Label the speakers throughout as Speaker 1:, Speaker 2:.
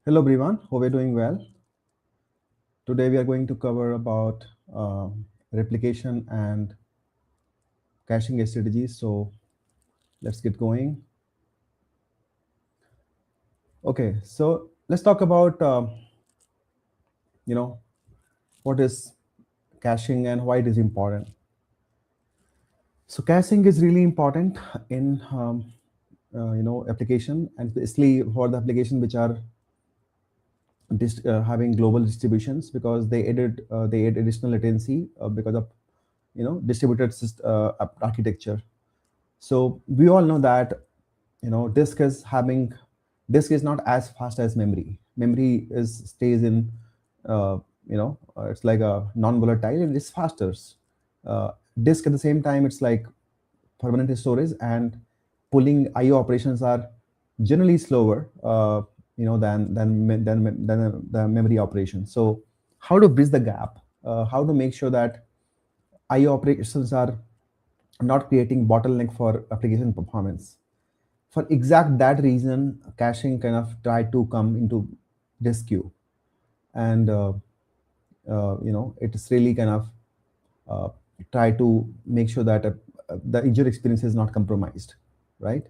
Speaker 1: Hello everyone, hope you're doing well. Today we are going to cover about replication and caching strategies. So let's get going. Okay, so let's talk about you know what is caching and why it is important. So caching is really important in application, and especially for the application which are having global distributions, because they add additional latency because of distributed architecture. So we all know that disk is not as fast as memory is stays in it's like a non-volatile and it's faster. uh, Disk at the same time, it's like permanent storage, and pulling IO operations are generally slower than the memory operation. So how to bridge the gap, how to make sure that IO operations are not creating bottleneck for application performance. For exact that reason, caching kind of tried to come into this queue, and it is really kind of uh, try to make sure that the user experience is not compromised, right?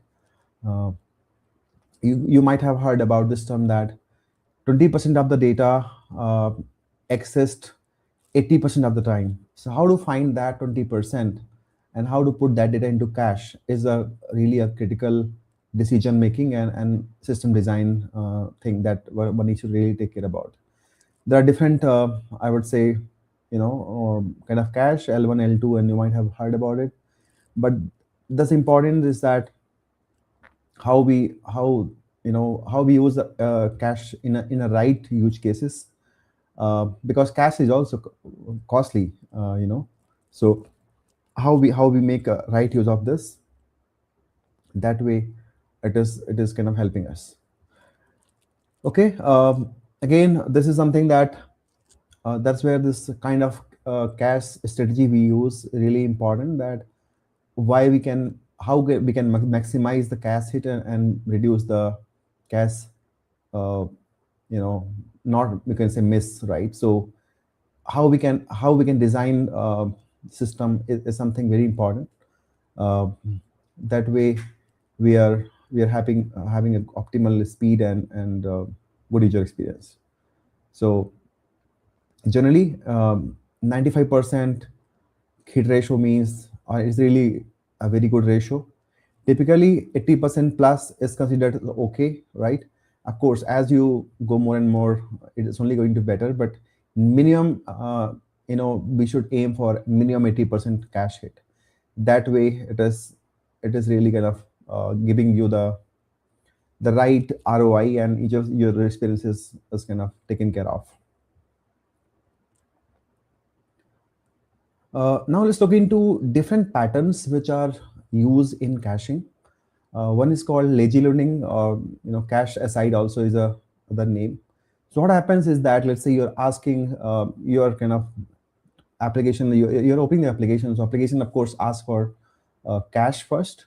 Speaker 1: Uh, you might have heard about this term that 20% of the data accessed 80% of the time. So how to find that 20% and how to put that data into cache is a really a critical decision making and system design thing that one needs to really take care about. There are different, I would say, kind of cache L1, L2, and you might have heard about it. But that's important is that how we use cache in a right use cases, because cache is also costly, so how we make a right use of this, that way it is kind of helping us. Okay. Again, this is something that that's where this kind of cache strategy we use really important, that why we can we can maximize the cache hit and reduce the cache, uh, not, we can say, miss, right? So how we can design system is something very important. uh, that way we are having an optimal speed and good user experience. So generally, 95% hit ratio means is really a very good ratio. Typically 80% plus is considered okay, right? Of course, as you go more and more, it is only going to better, but minimum, we should aim for minimum 80% cash hit. That way it is really kind of giving you the right ROI, and your experience is kind of taken care of. Now let's look into different patterns which are used in caching. One is called lazy loading, or cache aside also is a other name. So what happens is that, let's say you're asking your kind of application, you're opening the application. So application, of course, asks for cache first.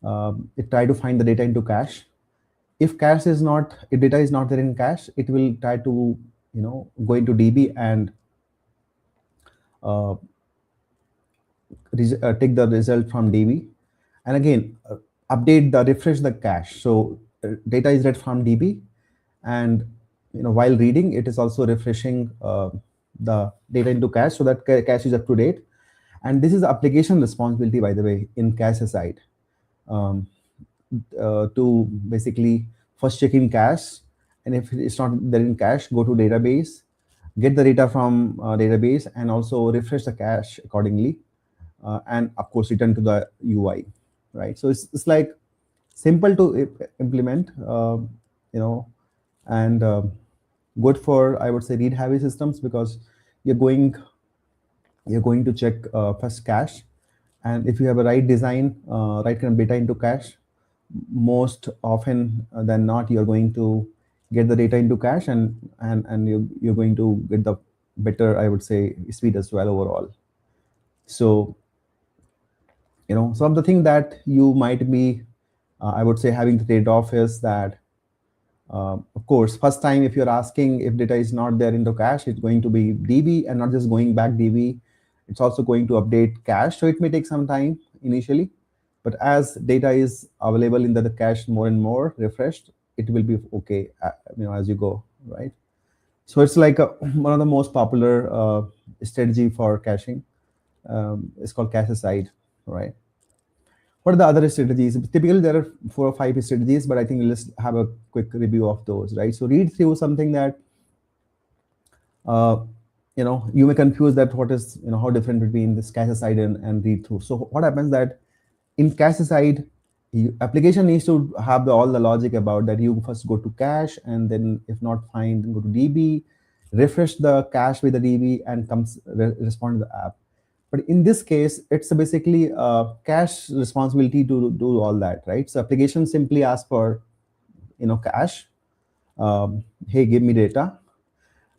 Speaker 1: It try to find the data into cache. If data is not there in cache, it will try to go into DB and uh, take the result from DB, and again refresh the cache. So data is read from DB, and while reading, it is also refreshing the data into cache, so that cache is up to date. And this is the application responsibility, by the way, in cache side, um, to basically first check in cache, and if it's not there in cache, go to database, get the data from database, and also refresh the cache accordingly, and of course return to the UI, right? So it's like simple to implement, you know, and good for, I would say, read heavy systems, because you're going you're going to check first cache, and if you have a right design, right kind of data into cache, most often than not, you're going to get the data into cache, and you're going to get the better, I would say, speed as well overall. So some of the thing that you might be, I would say, having the trade-off is that Of course, first time if you're asking if data is not there into cache, it's going to be DB and not just going back DB. It's also going to update cache, so it may take some time initially. But as data is available in the cache more and more refreshed, it will be okay, as you go, right? So it's like one of the most popular strategy for caching. It's called cache aside, right? What are the other strategies? Typically, there are 4 or 5 strategies, but I think let's have a quick review of those, right? So read through something that, uh, you may confuse that what is, how different between this cache aside and read through. So what happens that in cache aside, application needs to have all the logic about that. You first go to cache, and then if not find, go to DB, refresh the cache with the DB, and comes respond to the app. But in this case, it's basically a cache responsibility to do all that, right? So application simply asks for, cache. Hey, give me data,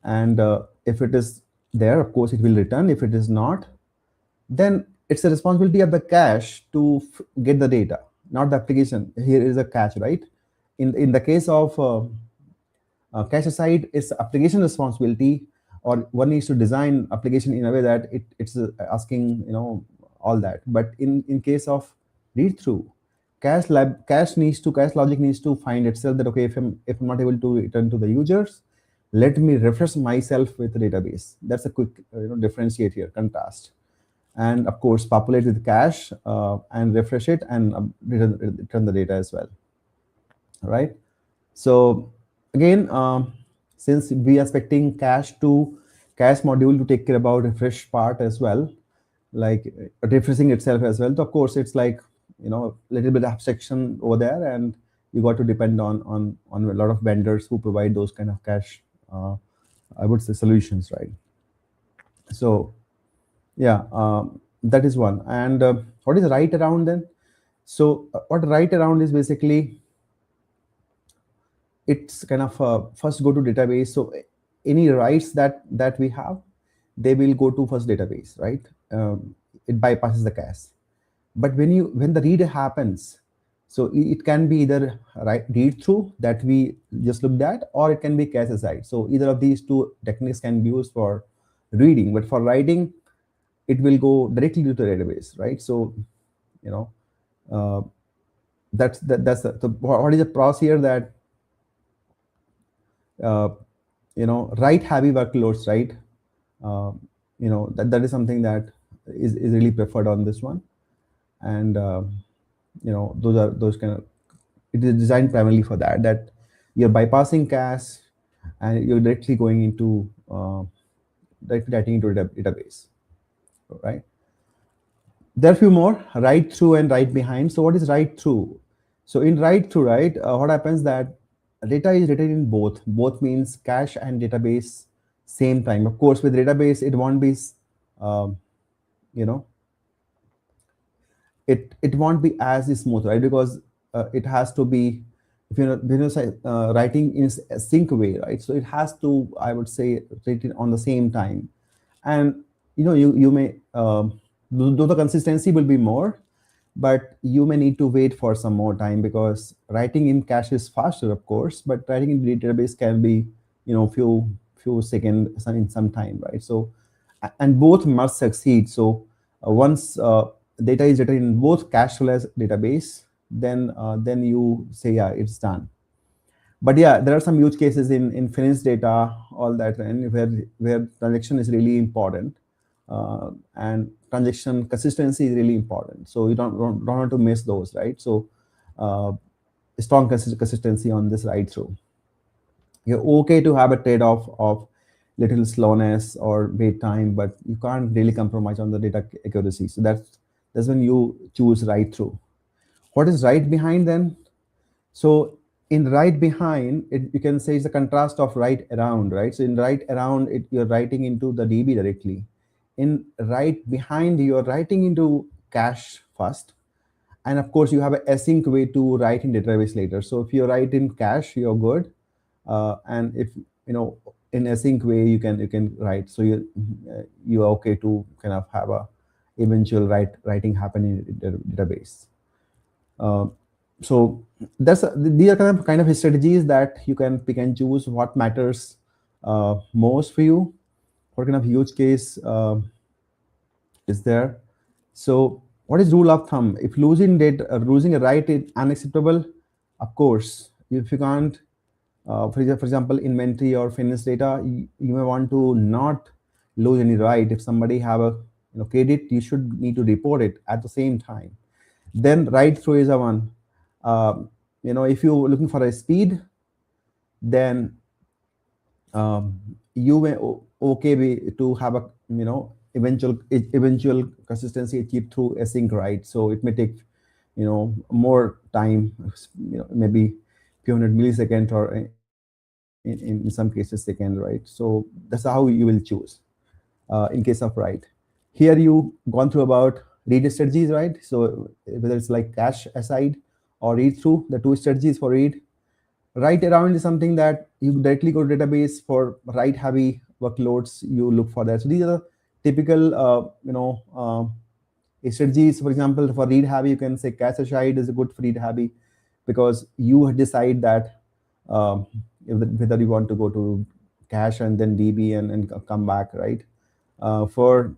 Speaker 1: and if it is there, of course, it will return. If it is not, then it's the responsibility of the cache to get the data, not the application. Here is a cache, right? In the case of cache aside, it's application responsibility, or one needs to design application in a way that it's asking, all that. But in case of read through, cache logic needs to find itself that, okay, if I'm not able to return to the users, let me refresh myself with the database. That's a quick differentiate here, contrast. And of course populate with cache, and refresh it, and return the data as well, right? So again, since we are expecting cache module to take care about refresh part as well, like refreshing itself as well. So of course it's like, a little bit of abstraction over there, and you got to depend on a lot of vendors who provide those kind of cache, I would say, solutions, right? So yeah, that is one. And what is write around then? So what write around is basically, it's kind of first go to database. So any writes that we have, they will go to first database, right? It bypasses the cache. But when the read happens, so it can be either read through that we just looked at, or it can be cache aside. So either of these two techniques can be used for reading, but for writing, it will go directly to the database, right? So you know uh, what is the pros here, that uh, write heavy workloads, right? uh, that is something that is really preferred on this one. And those kind of, it is designed primarily for that you're bypassing cache, and you're directly going into directly writing into a database, right? There are a few more: write through and write behind. So what is write through? So in write through, right, what happens that data is written in both means cache and database same time. Of course, with database, it won't be um, you know it won't be as smooth, right? Because it has to be, if writing in a sync way, right? So it has to, I would say, written on the same time. And you may, though the consistency will be more, but you may need to wait for some more time, because writing in cache is faster, of course, but writing in database can be, few seconds in some time, right? So and both must succeed. So once data is written in both cache as well as database, then you say, yeah, it's done. But yeah, there are some use cases in finished data, all that, and where transaction is really important, and transaction consistency is really important. So you don't want to miss those, right? So uh, strong consistency on this write through. You're okay to have a trade-off of little slowness or wait time, but you can't really compromise on the data accuracy. So that's when you choose write through. What is right behind then? So in right behind, you can say it's a contrast of right around, right? So in right around, you're writing into the DB directly. In right behind, you're writing into cache first. And of course, you have an async way to write in database later. So if you write in cache, you're good. And if in async way, you can write. So you're okay to kind of have a eventual writing happen in the database. Uh, So these are kind of strategies that you can pick and choose what matters most for you, what kind of use case is there. So what is rule of thumb? If losing data, losing a right is unacceptable, of course, if you can't, for example, inventory or finance data, you may want to not lose any right. If somebody have a credit, you should need to report it at the same time. Then right through is a one. If you're looking for a speed, then you may okay to have a eventual consistency achieved through async, right? So it may take more time, maybe few hundred milliseconds, or in some cases second, right? So that's how you will choose in case of write. Here you gone through about read strategies, right? So whether it's like cache aside or read through, the two strategies for read. Write around is something that you directly go to database. For write heavy workloads, you look for that. So these are the typical strategies. For example, for read heavy, you can say cache aside is a good for read heavy, because you decide that um, whether you want to go to cache and then db and come back, right? For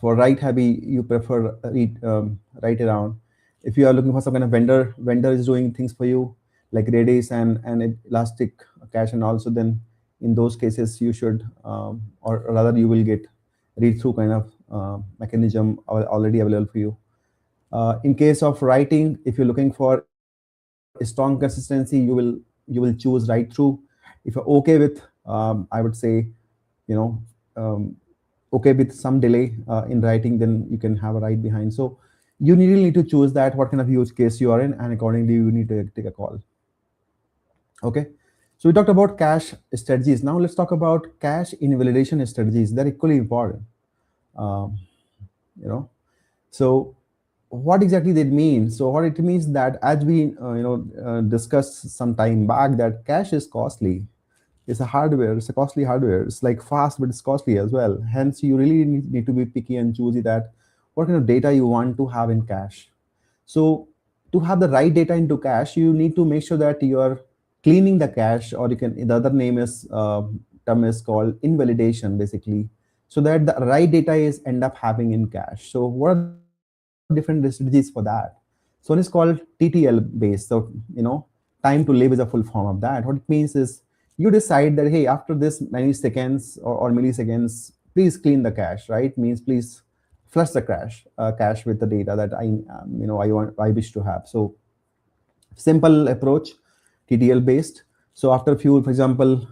Speaker 1: write heavy, you prefer read write around. If you are looking for some kind of vendor is doing things for you, like redis and elastic cache, and also then in those cases you should or rather you will get read through kind of mechanism already available for you. In case of writing, if you're looking for strong consistency, you will choose write through. If you're okay with I would say, you know um, okay with some delay in writing, then you can have a write behind. So you really need to choose that what kind of use case you are in, and accordingly you need to take a call. Okay, so we talked about cache strategies. Now let's talk about cache invalidation strategies. They're equally important. um, you know so what exactly that means? So what it means that, as we discussed some time back, that cache is costly. It's a hardware. It's a costly hardware. It's like fast, but it's costly as well. Hence, you really need to be picky and choosy that what kind of data you want to have in cache. So to have the right data into cache, you need to make sure that you are cleaning the cache, or you can, the other name is term is called invalidation, basically, so that the right data is end up having in cache. So what are different strategies for that? So one is called TTL based. So time to live is a full form of that. What it means is you decide that, hey, after this many seconds or milliseconds, please clean the cache, right? Means please flush the cache with the data that I wish to have. So simple approach, TTL based. So after a few, for example,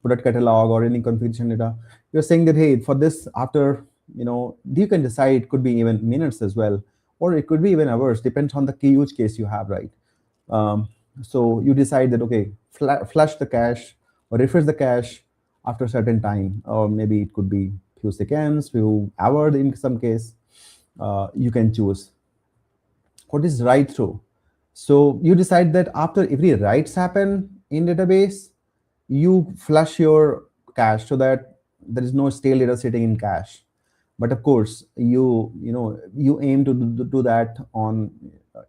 Speaker 1: product catalog or any configuration data, you're saying that, hey, for this, after you can decide, it could be even minutes as well, or it could be even hours, depends on the key use case you have, right? um, so you decide that, okay, flush the cache or refresh the cache after a certain time, or maybe it could be few seconds, few hours in some case. You can choose what is write through. So you decide that after every writes happen in database, you flush your cache so that there is no stale data sitting in cache. But of course, you aim to do that on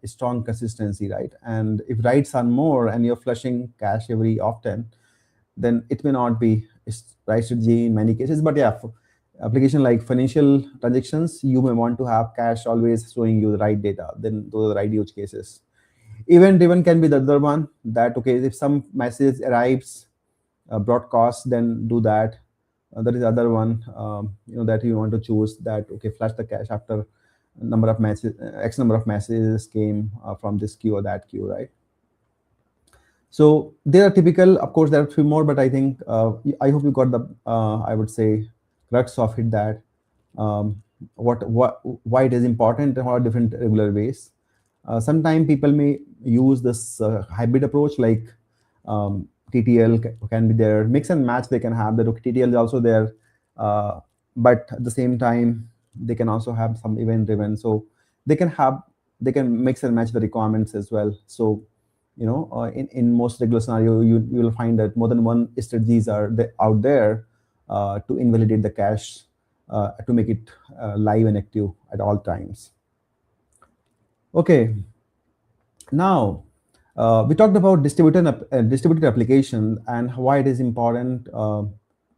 Speaker 1: a strong consistency, right? And if writes are more and you're flushing cache every often, then it may not be right strategy in many cases. But yeah, for application like financial transactions, you may want to have cache always showing you the right data. Then those are the right use cases. Event driven can be the other one, that okay, if some message arrives broadcast, then do that. That is the other one, that you want to choose, that okay, flash the cache after number of messages, x number of messages came from this queue or that queue, right? So there are typical, of course, there are few more, but I think I hope you got the I would say crux of it, that um, what why it is important and how different regular ways. Sometimes people may use this hybrid approach, like TTL can be there, mix and match. They can have that. Okay, TTL is also there, uh, but at the same time they can also have some event driven. So they can have, they can mix and match the requirements as well. So in most regular scenario, you will find that more than one strategies are out there to invalidate the cache, to make it live and active at all times. Okay, Now, we talked about distributed application and why it is important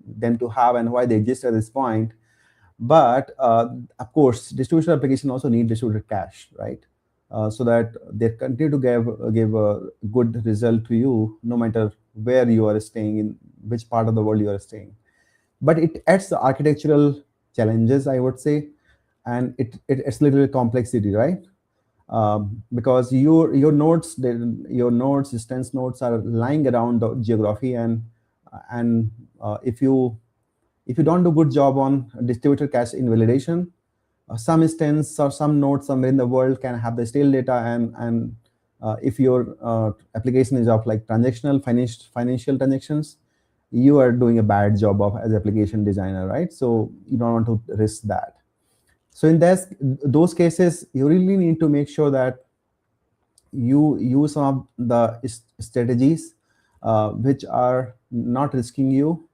Speaker 1: them to have and why they exist at this point. But of course, distributed application also need distributed cache, right? So that they continue to give a good result to you, no matter where you are staying, in which part of the world you are staying. But it adds the architectural challenges, I would say, and it adds a little complexity, right? Because your nodes, your nodes, distance nodes are lying around the geography, and if you don't do good job on distributed cache invalidation, some instance or some node somewhere in the world can have the stale data, and if your application is of like transactional financial transactions, you are doing a bad job of as application designer, right? So you don't want to risk that. So in those cases, you really need to make sure that you use some of the strategies which are not risking you,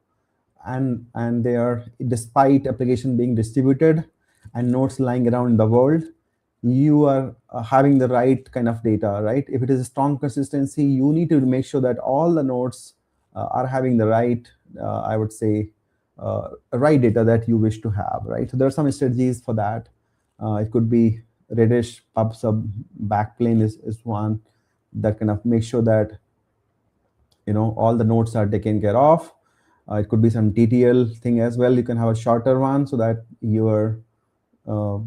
Speaker 1: and they are, despite application being distributed and nodes lying around in the world, you are having the right kind of data, right? If it is a strong consistency, you need to make sure that all the nodes are having the right, I would say, right data that you wish to have, right? So there are some strategies for that. It could be Redis PubSub backplane is one that kind of make sure that all the nodes are taken care of. It could be some TTL thing as well. You can have a shorter one so that uh,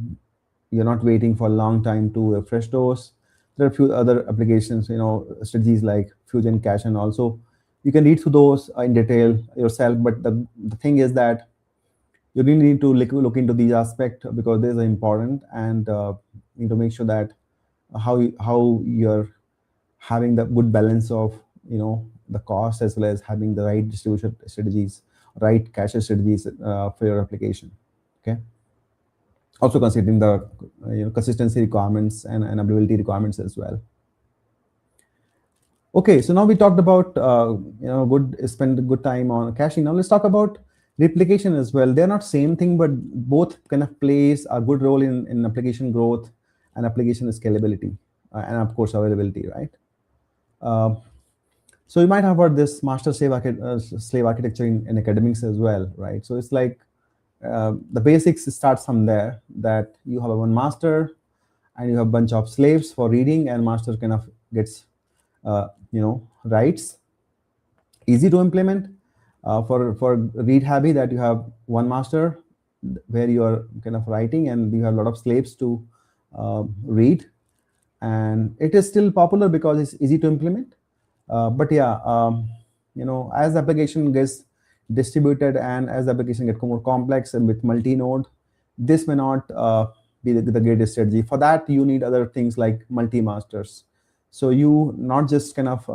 Speaker 1: you're not waiting for a long time to refresh those. There are a few other applications, strategies like Fusion Cache, and also you can read through those in detail yourself. But the thing is that you really need to look into these aspects because these are important, and need to make sure that how you're having the good balance of the cost as well as having the right distribution strategies, right cache strategies for your application. Okay. Also considering the consistency requirements and availability requirements as well. Okay, so now we talked about good spend good time on caching. Now let's talk about replication as well. They're not same thing, but both kind of plays a good role in application growth and application scalability, and of course availability, right? Uh, so you might have heard this master slave architecture in academics as well, right? So it's like the basics starts from there, that you have a one master and you have a bunch of slaves for reading, and master kind of gets writes. Easy to implement for read heavy, that you have one master where you are kind of writing and you have a lot of slaves to read, and it is still popular because it's easy to implement. But yeah, as the application gets distributed and as the application gets more complex and with multi-node, this may not be the greatest strategy. For that, you need other things like multi-masters. So you not just kind of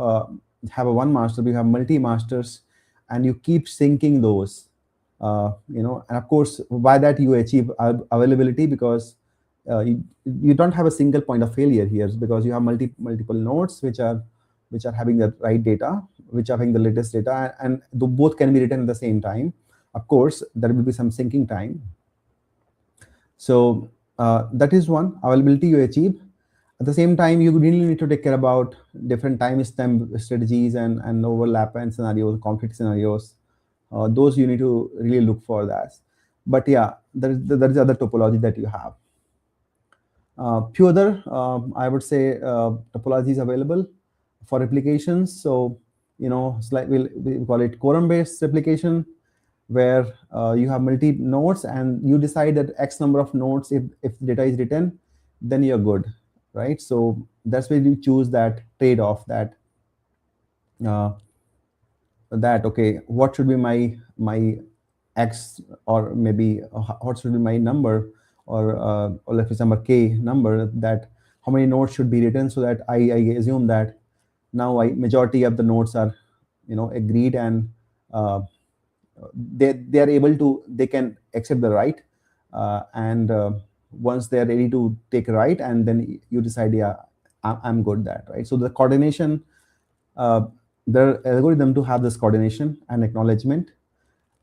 Speaker 1: have a one master, but you have multi-masters, and you keep syncing those. And of course, by that you achieve availability, because you don't have a single point of failure here, because you have multiple nodes which are having the right data, which are having the latest data, and both can be written at the same time. Of course, there will be some syncing time. So that is one availability you achieve. At the same time, you really need to take care about different time stamp strategies and overlap and scenarios, conflict scenarios. Those you need to really look for that. But yeah, there is other topology that you have. Few other, I would say, topologies available for replications. So, we call it quorum-based replication, where you have multi nodes and you decide that X number of nodes, if data is written, then you're good, right? So that's where you choose that trade-off, uh, that okay, what should be my X, or maybe what should be my number, or let's say k number, that how many nodes should be written, so that I assume that now majority of the nodes are agreed, and they are able to, they can accept the right, and once they are ready to take a right, and then you decide, yeah, I'm good that, right? So the coordination, uh, the algorithm to have this coordination and acknowledgement,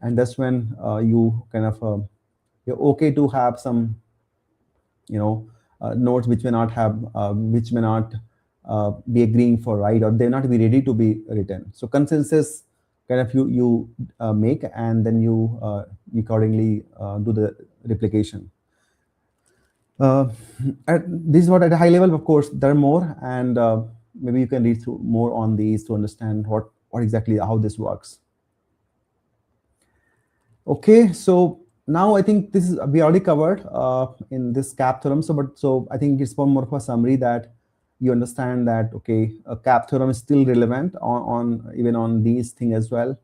Speaker 1: and that's when you kind of you're okay to have some nodes which may not have which may not be agreeing for write, or they're not be ready to be written. So consensus kind of you make, and then you accordingly do the replication. Uh, this is what at a high level. Of course, there are more, and maybe you can read through more on these to understand what exactly how this works. Okay, so now I think this is we already covered in this cap theorem. So I think it's more of a summary that you understand that okay, a cap theorem is still relevant on even on these things as well,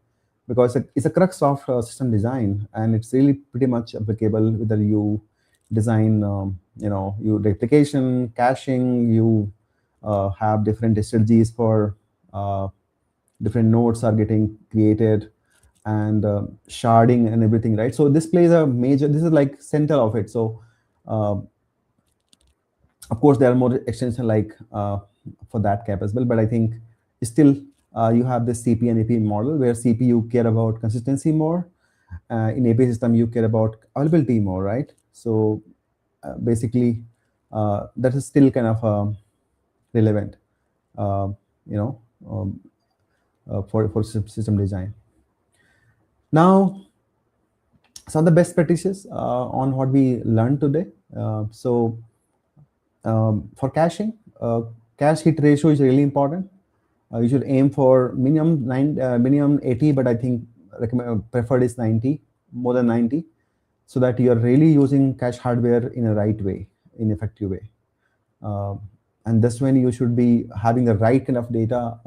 Speaker 1: because it's a crux of system design, and it's really pretty much applicable whether you design you replication, caching, you have different strategies for different nodes are getting created, and sharding and everything, right? So this plays a major, this is like center of it. So uh, of course there are more extension like for that cap as well, but I think still you have this CP and AP model where CP you care about consistency more, in AP system you care about availability more, right? So basically that is still kind of relevant, uh, you know um, for system design. Now, some of the best practices on what we learned today. For caching, cache hit ratio is really important. You should aim for minimum 80, but I think preferred is 90, more than 90, so that you are really using cache hardware in a right way, in effective way. And that's when you should be having the right kind of data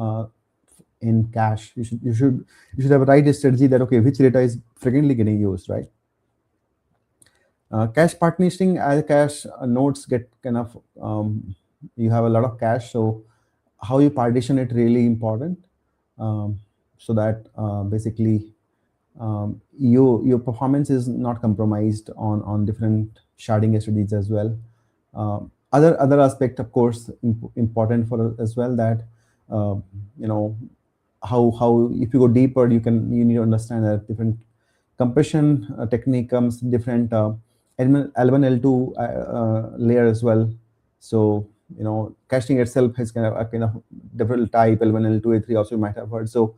Speaker 1: in cache. You should have a right strategy that okay, which data is frequently getting used, right? Cache partitioning, as cache nodes get kind of you have a lot of cache, so how you partition it really important, so that basically your performance is not compromised on different sharding strategies as well. Other aspect, of course, important for us as well, that uh, you know how if you go deeper, you need to understand that different compression technique comes different L1 L2 layer as well. So caching itself has kind of a kind of different type L1 L2 A3 also you might have heard. So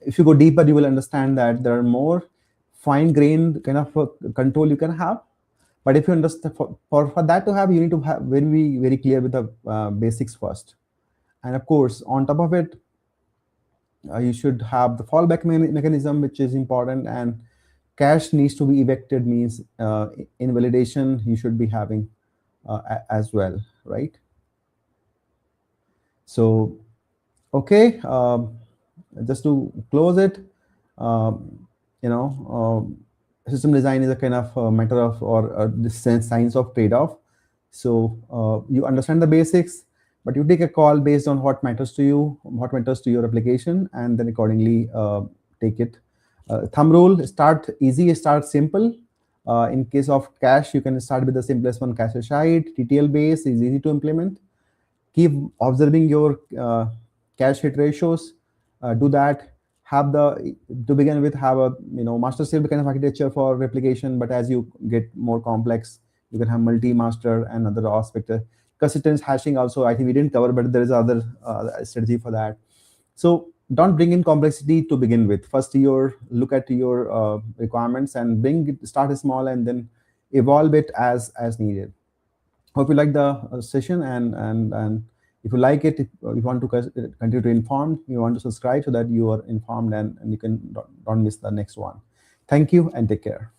Speaker 1: if you go deeper, you will understand that there are more fine-grained kind of control you can have. But if you understand for that to have, you need to have very clear with the basics first. And of course, on top of it, you should have the fallback mechanism, which is important, and cache needs to be evicted, means invalidation you should be having as well, right? So okay, just to close it, um, system design is a kind of a matter of, or the science of trade-off. So you understand the basics, but you take a call based on what matters to you, what matters to your application, and then accordingly take it. Thumb rule: start easy, start simple. In case of cache, you can start with the simplest one, cache aside. TTL base is easy to implement. Keep observing your cache hit ratios. Do that. Have the to begin with, have a master slave kind of architecture for replication, but as you get more complex, you can have multi-master and other aspect. Consistent hashing also, I think we didn't cover, but there is other strategy for that. So don't bring in complexity to begin with. First, look at your requirements and start small and then evolve it as needed. Hope you like the session, and if you like it, if you want to continue to inform, you want to subscribe so that you are informed, and you can don't miss the next one. Thank you and take care.